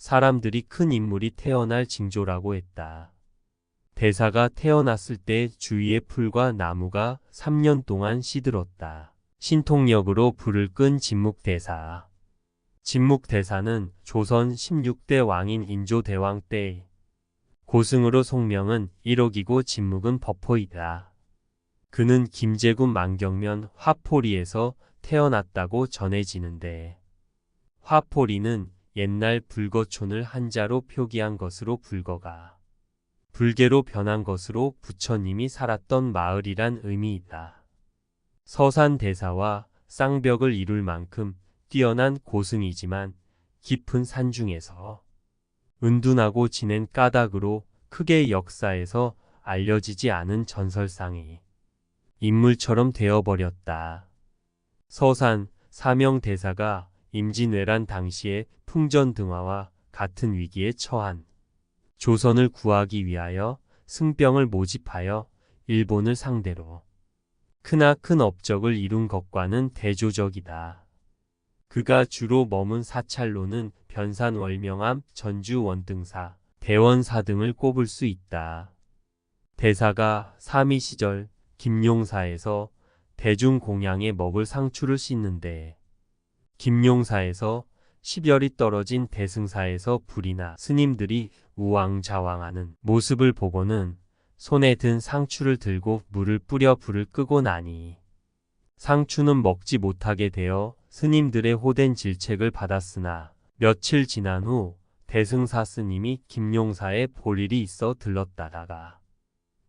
사람들이 큰 인물이 태어날 징조라고 했다. 대사가 태어났을 때 주위의 풀과 나무가 3년 동안 시들었다. 신통력으로 불을 끈 진묵대사. 진묵대사는 조선 16대 왕인 인조대왕 때 고승으로 속명은 1억이고 진묵은 버포이다. 그는 김제군 만경면 화포리에서 태어났다고 전해지는데 화포리는 옛날 불거촌을 한자로 표기한 것으로 불거가 불개로 변한 것으로 부처님이 살았던 마을이란 의미이다. 서산대사와 쌍벽을 이룰 만큼 뛰어난 고승이지만 깊은 산 중에서 은둔하고 지낸 까닭으로 크게 역사에서 알려지지 않은 전설상의 인물처럼 되어버렸다. 서산 사명대사가 임진왜란 당시에 풍전등화와 같은 위기에 처한 조선을 구하기 위하여 승병을 모집하여 일본을 상대로 크나큰 업적을 이룬 것과는 대조적이다. 그가 주로 머문 사찰로는 변산월명암, 전주원등사, 대원사 등을 꼽을 수 있다. 대사가 삼위 시절 김용사에서 대중공양에 먹을 상추를 씻는데 김용사에서 시별이 떨어진 대승사에서 불이나 스님들이 우왕좌왕하는 모습을 보고는 손에 든 상추를 들고 물을 뿌려 불을 끄고 나니 상추는 먹지 못하게 되어 스님들의 호된 질책을 받았으나 며칠 지난 후 대승사 스님이 김용사에 볼 일이 있어 들렀다다가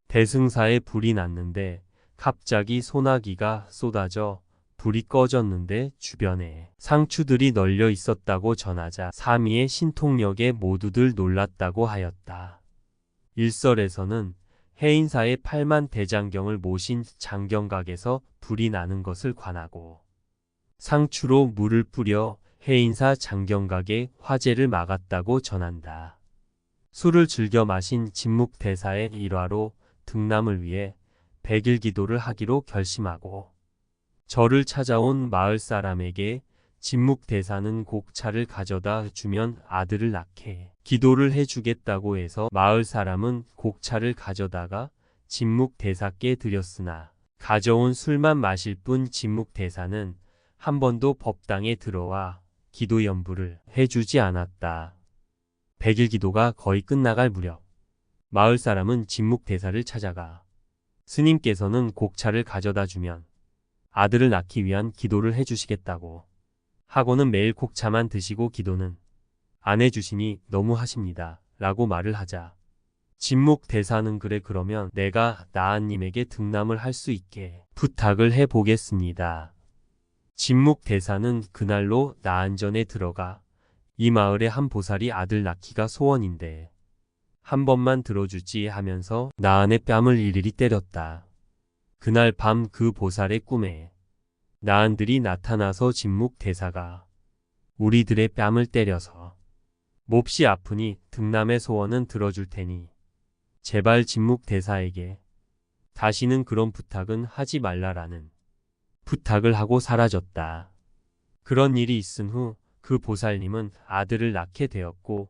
대승사에 불이 났는데 갑자기 소나기가 쏟아져 불이 꺼졌는데 주변에 상추들이 널려 있었다고 전하자 삼위의 신통력에 모두들 놀랐다고 하였다. 일설에서는 해인사의 8만 대장경을 모신 장경각에서 불이 나는 것을 관하고 상추로 물을 뿌려 해인사 장경각의 화재를 막았다고 전한다. 술을 즐겨 마신 진묵대사의 일화로 등남을 위해 백일기도를 하기로 결심하고 절을 찾아온 마을 사람에게 진묵대사는 곡차를 가져다 주면 아들을 낳게 기도를 해주겠다고 해서 마을 사람은 곡차를 가져다가 진묵대사께 드렸으나 가져온 술만 마실 뿐 진묵대사는 한 번도 법당에 들어와 기도 연부를 해주지 않았다. 백일기도가 거의 끝나갈 무렵 마을 사람은 진묵대사를 찾아가 스님께서는 곡차를 가져다 주면 아들을 낳기 위한 기도를 해주시겠다고 하고는 매일 곡차만 드시고 기도는 안 해주시니 너무하십니다 라고 말을 하자 진묵대사는 그래 그러면 내가 나한님에게 등남을 할 수 있게 부탁을 해보겠습니다. 진묵대사는 그날로 나한전에 들어가 이 마을에 한 보살이 아들 낳기가 소원인데 한 번만 들어주지 하면서 나한의 뺨을 일일이 때렸다. 그날 밤 그 보살의 꿈에 나한들이 나타나서 진묵대사가 우리들의 뺨을 때려서 몹시 아프니 등남의 소원은 들어줄 테니 제발 진묵대사에게 다시는 그런 부탁은 하지 말라라는 부탁을 하고 사라졌다. 그런 일이 있은 후 그 보살님은 아들을 낳게 되었고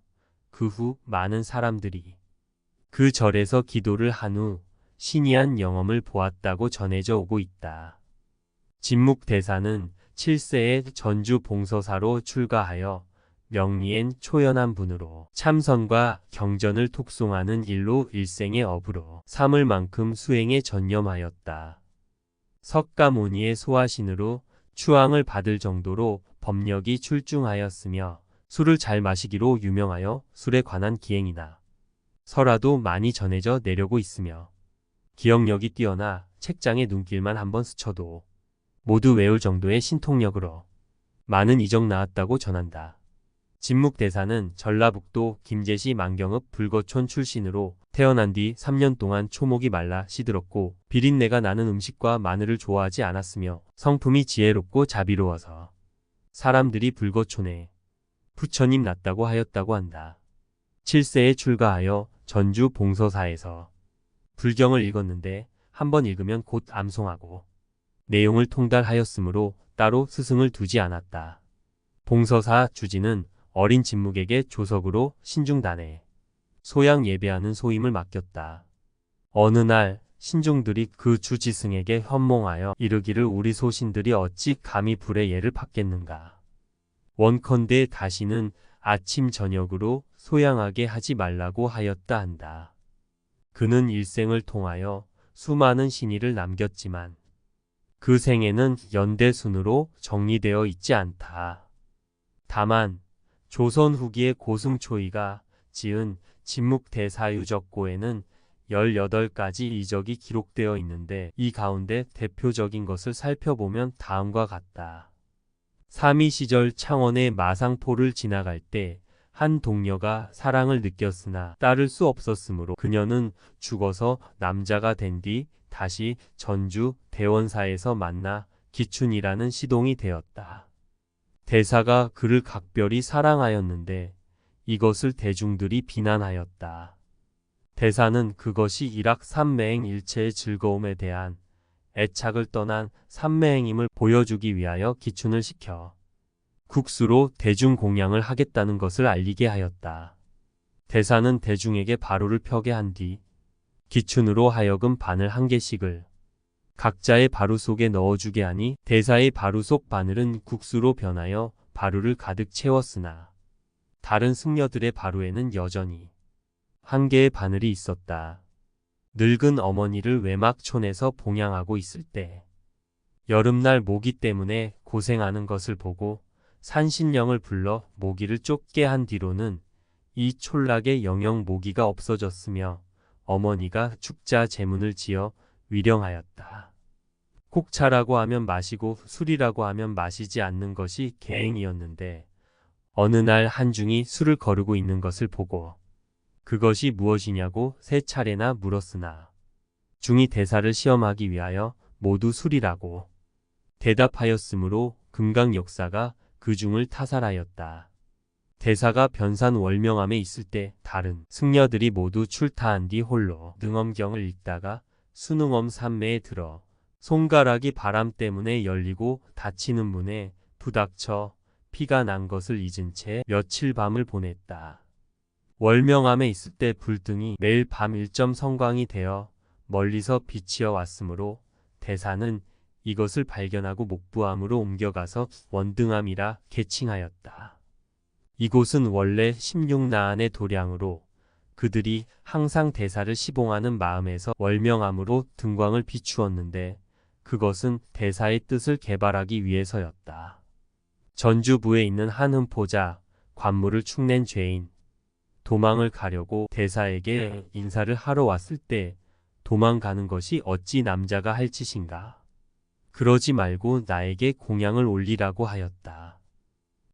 그 후 많은 사람들이 그 절에서 기도를 한 후 신이한 영험을 보았다고 전해져 오고 있다. 진묵대사는 7세에 전주 봉서사로 출가하여 명리엔 초연한 분으로 참선과 경전을 독송하는 일로 일생의 업으로 삼을 만큼 수행에 전념하였다. 석가모니의 소화신으로 추앙을 받을 정도로 법력이 출중하였으며 술을 잘 마시기로 유명하여 술에 관한 기행이나 설화도 많이 전해져 내려고 있으며 기억력이 뛰어나 책장에 눈길만 한번 스쳐도 모두 외울 정도의 신통력으로 많은 이적 나왔다고 전한다. 진묵대사는 전라북도 김제시 만경읍 불거촌 출신으로 태어난 뒤 3년 동안 초목이 말라 시들었고 비린내가 나는 음식과 마늘을 좋아하지 않았으며 성품이 지혜롭고 자비로워서 사람들이 불거촌에 부처님 낳았다고 하였다고 한다. 7세에 출가하여 전주 봉서사에서 불경을 읽었는데 한번 읽으면 곧 암송하고 내용을 통달하였으므로 따로 스승을 두지 않았다. 봉서사 주지는 어린 진묵에게 조석으로 신중단에 소양 예배하는 소임을 맡겼다. 어느 날 신중들이 그 주지승에게 현몽하여 이르기를 우리 소신들이 어찌 감히 불의 예를 받겠는가. 원컨대 다시는 아침 저녁으로 소양하게 하지 말라고 하였다 한다. 그는 일생을 통하여 수많은 신의를 남겼지만 그 생에는 연대순으로 정리되어 있지 않다. 다만 조선 후기의 고승초이가 지은 진묵대사유적고에는 18가지 이적이 기록되어 있는데 이 가운데 대표적인 것을 살펴보면 다음과 같다. 삼이 시절 창원의 마상포를 지나갈 때 한 동녀가 사랑을 느꼈으나 따를 수 없었으므로 그녀는 죽어서 남자가 된 뒤 다시 전주 대원사에서 만나 기춘이라는 시동이 되었다. 대사가 그를 각별히 사랑하였는데 이것을 대중들이 비난하였다. 대사는 그것이 일확산매행 일체의 즐거움에 대한 애착을 떠난 산매행임을 보여주기 위하여 기춘을 시켜 국수로 대중공양을 하겠다는 것을 알리게 하였다. 대사는 대중에게 바루를 펴게 한 뒤 기춘으로 하여금 바늘 1개씩을 각자의 바루 속에 넣어주게 하니 대사의 바루 속 바늘은 국수로 변하여 바루를 가득 채웠으나 다른 승려들의 바루에는 여전히 1개의 바늘이 있었다. 늙은 어머니를 외막촌에서 봉양하고 있을 때 여름날 모기 때문에 고생하는 것을 보고 산신령을 불러 모기를 쫓게 한 뒤로는 이 촌락에 영영 모기가 없어졌으며 어머니가 축자 제문을 지어 위령하였다. 곡차라고 하면 마시고 술이라고 하면 마시지 않는 것이 계행이었는데 어느 날 한중이 술을 거르고 있는 것을 보고 그것이 무엇이냐고 3차례나 물었으나 중이 대사를 시험하기 위하여 모두 술이라고 대답하였으므로 금강역사가 그 중을 타살하였다. 대사가 변산월명함에 있을 때 다른 승려들이 모두 출타한 뒤 홀로 능엄경을 읽다가 수능엄 산매에 들어 손가락이 바람 때문에 열리고 닫히는 문에 부닥쳐 피가 난 것을 잊은 채 며칠 밤을 보냈다. 월명함에 있을 때 불등이 매일 밤 1점 성광이 되어 멀리서 비치어 왔으므로 대사는 이것을 발견하고 목부암으로 옮겨가서 원등암이라 개칭하였다. 이곳은 원래 16나안의 도량으로 그들이 항상 대사를 시봉하는 마음에서 월명암으로 등광을 비추었는데 그것은 대사의 뜻을 개발하기 위해서였다. 전주부에 있는 한 흠포자 관물을 축낸 죄인 도망을 가려고 대사에게 인사를 하러 왔을 때 도망가는 것이 어찌 남자가 할 짓인가. 그러지 말고 나에게 공양을 올리라고 하였다.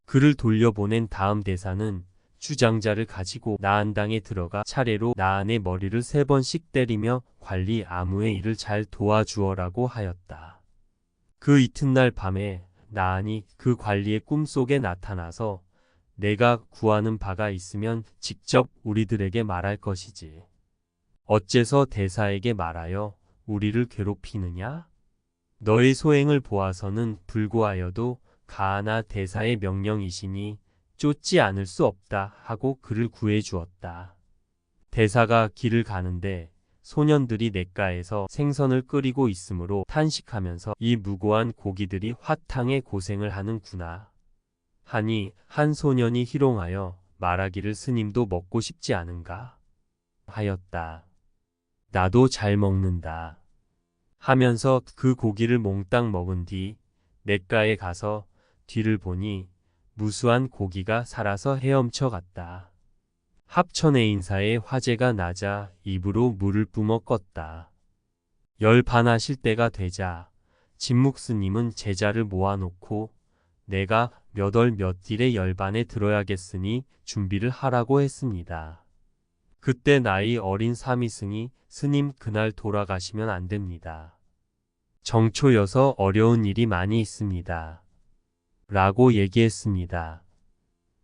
그를 돌려보낸 다음 대사는 주장자를 가지고 나안당에 들어가 차례로 나안의 머리를 3번씩 때리며 관리 아무의 일을 잘 도와주어라고 하였다. 그 이튿날 밤에 나안이 그 관리의 꿈속에 나타나서 내가 구하는 바가 있으면 직접 우리들에게 말할 것이지. 어째서 대사에게 말하여 우리를 괴롭히느냐? 너의 소행을 보아서는 불구하여도 가하나 대사의 명령이시니 쫓지 않을 수 없다 하고 그를 구해주었다. 대사가 길을 가는데 소년들이 냇가에서 생선을 끓이고 있으므로 탄식하면서 이 무고한 고기들이 화탕에 고생을 하는구나 하니 한 소년이 희롱하여 말하기를 스님도 먹고 싶지 않은가 하였다. 나도 잘 먹는다 하면서 그 고기를 몽땅 먹은 뒤 냇가에 가서 뒤를 보니 무수한 고기가 살아서 헤엄쳐 갔다. 합천의 인사에 화재가 나자 입으로 물을 뿜어 껐다. 열반하실 때가 되자 진묵스님은 제자를 모아놓고 내가 몇 월 몇일에 열반에 들어야겠으니 준비를 하라고 했습니다. 그때 나이 어린 사미승이 스님 그날 돌아가시면 안 됩니다. 정초여서 어려운 일이 많이 있습니다. 라고 얘기했습니다.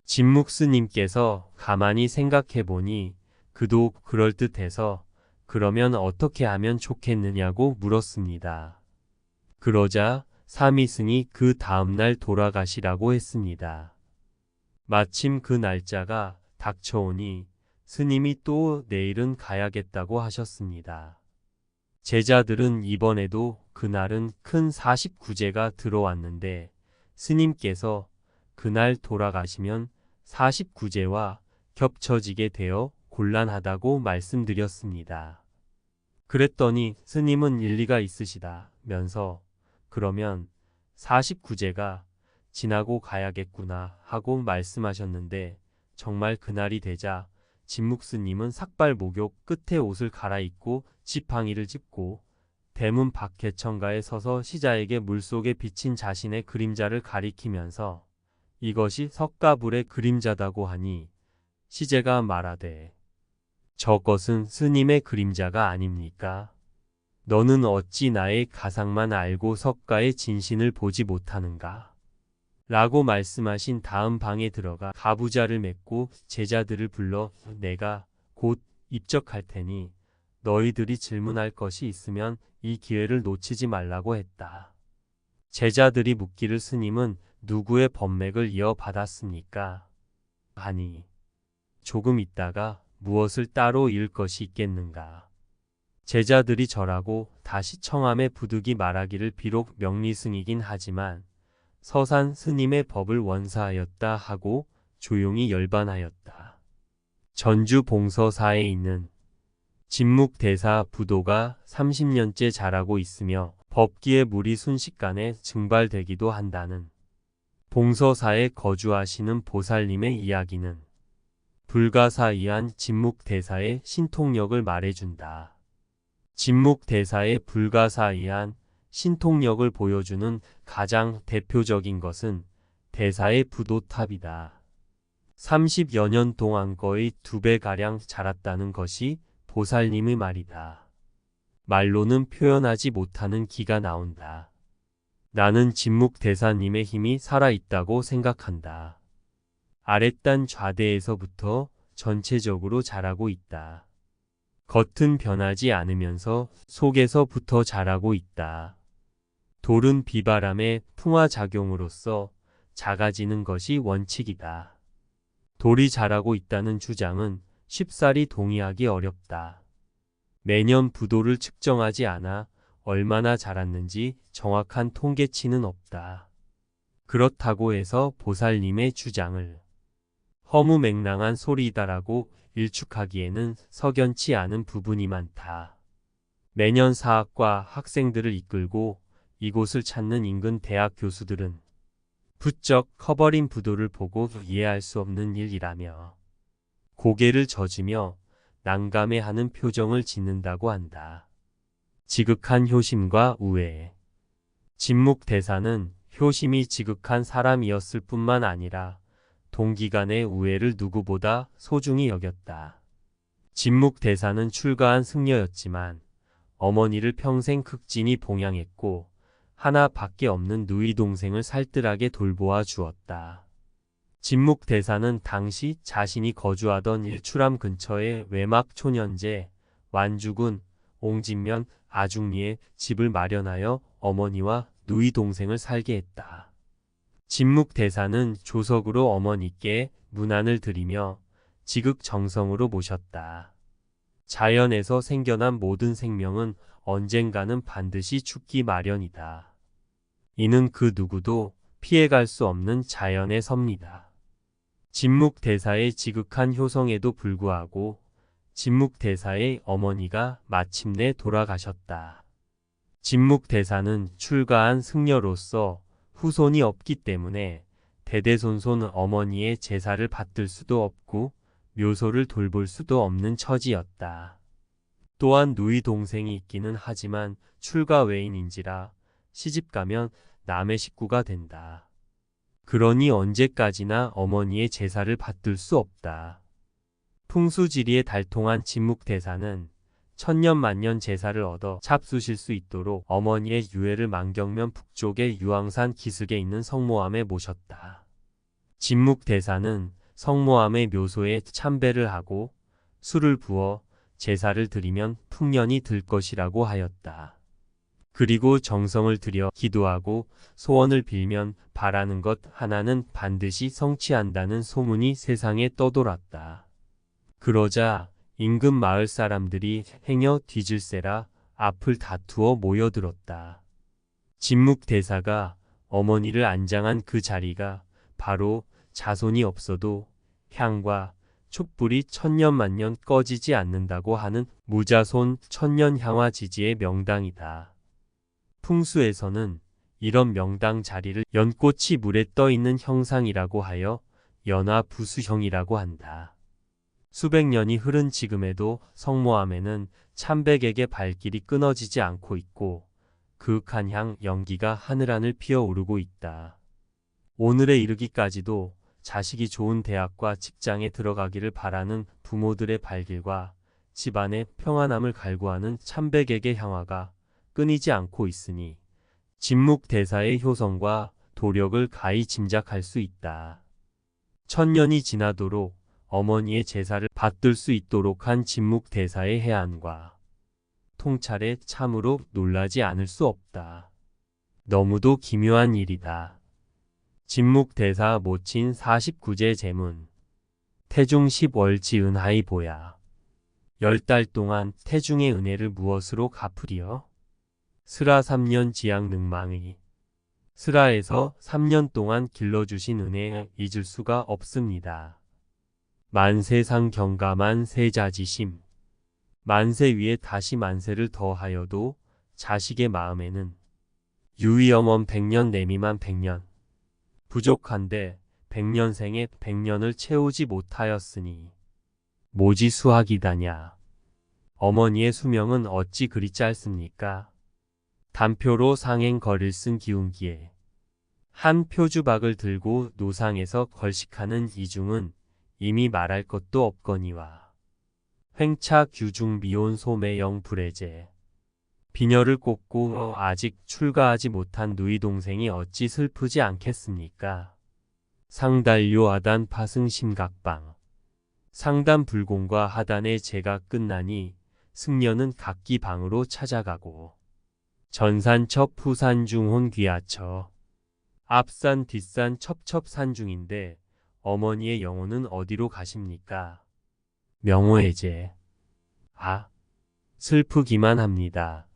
진묵스님께서 가만히 생각해보니 그도 그럴듯해서 그러면 어떻게 하면 좋겠느냐고 물었습니다. 그러자 사미승이 그 다음날 돌아가시라고 했습니다. 마침 그 날짜가 닥쳐오니 스님이 또 내일은 가야겠다고 하셨습니다. 제자들은 이번에도 그날은 큰 49제가 들어왔는데 스님께서 그날 돌아가시면 49제와 겹쳐지게 되어 곤란하다고 말씀드렸습니다. 그랬더니 스님은 일리가 있으시다면서 그러면 49제가 지나고 가야겠구나 하고 말씀하셨는데 정말 그날이 되자 진묵스님은 삭발 목욕 끝에 옷을 갈아입고 지팡이를 짚고 대문 밖에천가에 서서 시자에게 물속에 비친 자신의 그림자를 가리키면서 이것이 석가불의 그림자다고 하니 시제가 말하되 저것은 스님의 그림자가 아닙니까? 너는 어찌 나의 가상만 알고 석가의 진신을 보지 못하는가? 라고 말씀하신 다음 방에 들어가 가부좌를 맺고 제자들을 불러 내가 곧 입적할 테니 너희들이 질문할 것이 있으면 이 기회를 놓치지 말라고 했다. 제자들이 묻기를 스님은 누구의 법맥을 이어받았습니까? 하니 조금 있다가 무엇을 따로 잃을 것이 있겠는가. 제자들이 절하고 다시 청함에 부득이 말하기를 비록 명리승이긴 하지만 서산 스님의 법을 원사하였다 하고 조용히 열반하였다. 전주 봉서사에 있는 진묵대사 부도가 30년째 자라고 있으며 법기의 물이 순식간에 증발되기도 한다는 봉서사에 거주하시는 보살님의 이야기는 불가사의한 진묵대사의 신통력을 말해준다. 진묵대사의 불가사의한 신통력을 보여주는 가장 대표적인 것은 대사의 부도탑이다. 30여 년 동안 거의 2배가량 자랐다는 것이 보살님의 말이다. 말로는 표현하지 못하는 기가 나온다. 나는 진묵대사님의 힘이 살아있다고 생각한다. 아랫단 좌대에서부터 전체적으로 자라고 있다. 겉은 변하지 않으면서 속에서부터 자라고 있다. 돌은 비바람의 풍화작용으로서 작아지는 것이 원칙이다. 돌이 자라고 있다는 주장은 쉽사리 동의하기 어렵다. 매년 부도를 측정하지 않아 얼마나 자랐는지 정확한 통계치는 없다. 그렇다고 해서 보살님의 주장을 허무맹랑한 소리이다라고 일축하기에는 석연치 않은 부분이 많다. 매년 사학과 학생들을 이끌고 이곳을 찾는 인근 대학 교수들은 부쩍 커버린 부도를 보고 이해할 수 없는 일이라며 고개를 젖으며 난감해하는 표정을 짓는다고 한다. 지극한 효심과 우애. 진묵대사는 효심이 지극한 사람이었을 뿐만 아니라 동기간의 우애를 누구보다 소중히 여겼다. 진묵대사는 출가한 승려였지만 어머니를 평생 극진히 봉양했고 하나밖에 없는 누이 동생을 살뜰하게 돌보아 주었다. 진묵대사는 당시 자신이 거주하던 일출암 근처의 외막 초년제 완주군 옹진면 아중리에 집을 마련하여 어머니와 누이 동생을 살게 했다. 진묵대사는 조석으로 어머니께 문안을 드리며 지극정성으로 모셨다. 자연에서 생겨난 모든 생명은 언젠가는 반드시 죽기 마련이다. 이는 그 누구도 피해갈 수 없는 자연의 섭니다. 진묵대사의 지극한 효성에도 불구하고 진묵대사의 어머니가 마침내 돌아가셨다. 진묵대사는 출가한 승려로서 후손이 없기 때문에 대대손손 어머니의 제사를 받들 수도 없고 묘소를 돌볼 수도 없는 처지였다. 또한 누이 동생이 있기는 하지만 출가 외인인지라 시집가면 남의 식구가 된다. 그러니 언제까지나 어머니의 제사를 받들 수 없다. 풍수지리에 달통한 진묵대사는 천년만년 제사를 얻어 잡수실 수 있도록 어머니의 유해를 만경면 북쪽의 유황산 기슭에 있는 성모함에 모셨다. 진묵대사는 성모함의 묘소에 참배를 하고 술을 부어 제사를 드리면 풍년이 들 것이라고 하였다. 그리고 정성을 들여 기도하고 소원을 빌면 바라는 것 하나는 반드시 성취한다는 소문이 세상에 떠돌았다. 그러자 인근 마을 사람들이 행여 뒤질세라 앞을 다투어 모여들었다. 진묵대사가 어머니를 안장한 그 자리가 바로 자손이 없어도 향과 촛불이 천년만년 꺼지지 않는다고 하는 무자손 천년향화지지의 명당이다. 풍수에서는 이런 명당 자리를 연꽃이 물에 떠있는 형상이라고 하여 연화부수형이라고 한다. 수백 년이 흐른 지금에도 성모함에는 참백에게 발길이 끊어지지 않고 있고 그윽한 향 연기가 하늘하늘 피어오르고 있다. 오늘에 이르기까지도 자식이 좋은 대학과 직장에 들어가기를 바라는 부모들의 발길과 집안의 평안함을 갈구하는 참백에게 향화가 끊이지 않고 있으니 진묵대사의 효성과 도력을 가히 짐작할 수 있다. 천년이 지나도록 어머니의 제사를 받들 수 있도록 한 진묵대사의 해안과 통찰에 참으로 놀라지 않을 수 없다. 너무도 기묘한 일이다. 진묵대사 모친 49제 제문 태중 10월지 은하이 보야 10달 동안 태중의 은혜를 무엇으로 갚으리여? 스라 3년 지양 능망의 스라에서 3년 동안 길러주신 은혜 잊을 수가 없습니다. 만세상 경감한 세자지심 만세 위에 다시 만세를 더하여도 자식의 마음에는 유의엄엄 100년 내미만 100년 부족한데 100년생에 100년을 채우지 못하였으니 모지 수학이다냐. 어머니의 수명은 어찌 그리 짧습니까? 단표로 상행 거릴 쓴 기운기에 한 표주박을 들고 노상에서 걸식하는 이중은 이미 말할 것도 없거니와 횡차 규중 미혼 소매영 불해제 비녀를 꽂고 아직 출가하지 못한 누이 동생이 어찌 슬프지 않겠습니까? 상달요 하단 파승 심각방 상단 불공과 하단의 제가 끝나니 승려는 각기 방으로 찾아가고 전산첩 후산 중혼 귀하처 앞산 뒷산 첩첩산 중인데 어머니의 영혼은 어디로 가십니까? 명호해제. 아, 슬프기만 합니다.